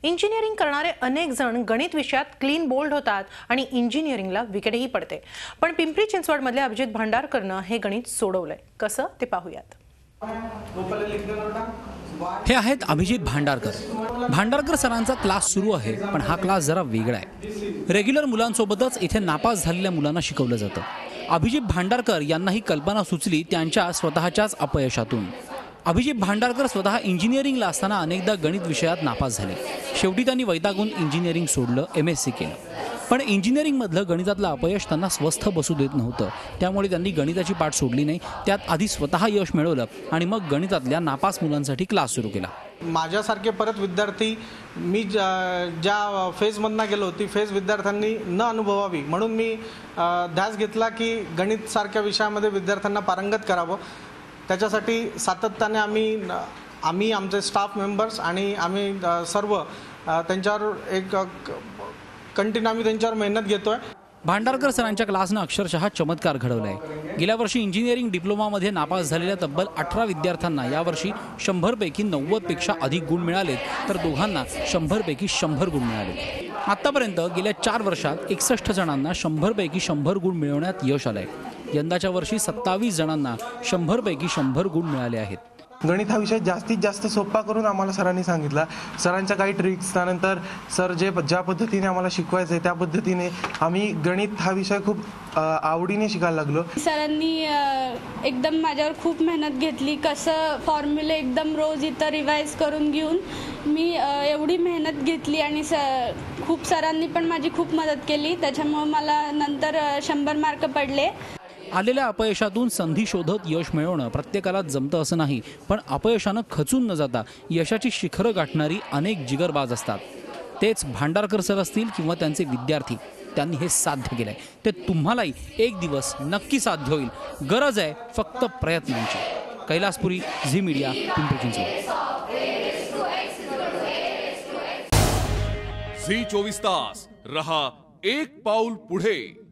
Engineering करणारे अनेक जण गणित विषयात क्लीन बोल्ड होतात आणि इंजिनिअरिंगला विकेटही पडते। पण पिंपरी चिंचवडमधले अभिजित भांडारकरनं हे गणित सोडवलंय। कसं ते पाहूयात। हे आहेत अभिजित भांडारकर। भांडारकर सरांचा क्लास सुरू आहे, पण हा क्लास जरा वेगळा आहे। रेग्युलर मुलांसोबतच इथे नापास झालेल्या मुलांना शिकवलं जातं। अभिजित भांडारकर यांना ही कल्पना सुचली त्यांच्या स्वतःच्याच अपयशातून। अभिजित भांडारकर स्वतः इंजिनिअरिंगला असताना अनेकदा गणित विषयात नापास झाले। शेवटी त्यांनी वैतागून इंजिनिअरिंग सोडलं, MSc केलं। पण इंजिनिअरिंगमधलं गणितातलं अपयश त्यांना स्वस्थ बसू देत नव्हतं। त्यामुळे त्यांनी गणिताची पाठ सोडली नाही, त्यात आधी स्वतः यश मिळवलं आणि मग गणितातल्या नापास मुलांसाठी क्लास सुरू केला। माझ्यासारखे परत विद्यार्थी मी ज्या फेजमधनं गेलो ती फेज विद्यार्थ्यांनी न अनुभवावी म्हणून मी ध्यास घेतला की गणित सारख्या विषयामध्ये विद्यार्थ्यांना पारंगत करावं। त्याच्यासाठी सातत्याने आम्ही आमचे स्टाफ मेंबर्स आणि आम्ही सर्व त्यांच्यावर एक कंटिन्यू आम्ही त्यांच्यावर मेहनत घेतोय। भांडारकर सरांच्या क्लासनं अक्षरशः चमत्कार घडवलाय। गेल्या वर्षी इंजिनिअरिंग डिप्लोमामध्ये नापास झालेल्या तब्बल 18 विद्यार्थ्यांना यावर्षी 100 पैकी 90 पेक्षा अधिक गुण मिळालेत, तर दोघांना 100 पैकी 100 गुण मिळाले। आतापर्यंत गेल्या 4 वर्षात 61 जणांना 100 पैकी 100 गुण मिळवण्यात यश आलंय। यंदाच्या वर्षी 27 जणांना 100 पैकी 100 गुण मिळाले आहेत। गणित हा विषय जास्तीत जास्त सोपा करून आम्हाला सरांनी सांगितला। सरांच्या काही ट्रिक्स, त्यानंतर सर ज्या पद्धतीने आम्हाला शिकवायचं त्या पद्धतीने आम्ही गणित हा विषय खूप आवडीने शिकायला लागलो। सरांनी एकदम माझ्यावर खूप मेहनत घेतली। कसं फॉर्म्युले एकदम रोज इथं रिवाइज करून घेऊन मी एवढी मेहनत घेतली आणि खूप सरांनी पण माझी खूप मदत केली। त्याच्यामुळे मला नंतर 100 मार्क पडले। आलेल्या अपयशातून संधी शोधत यश मिळवणं प्रत्येकाला जमतं असं नाही, पण अपयशानं खचून न जाता यशाची शिखरं गाठणारी अनेक जिगरबाज असतात। तेच भांडारकर सर असतील किंवा त्यांचे विद्यार्थी, त्यांनी हे साध्य केलंय। ते तुम्हालाही एक दिवस नक्की साध्य होईल। गरज आहे फक्त प्रयत्नांची। Kailaspuri, Zee media, Pimpri Chinchwad. Zee 24 तास रहा एक पाऊल पुढे।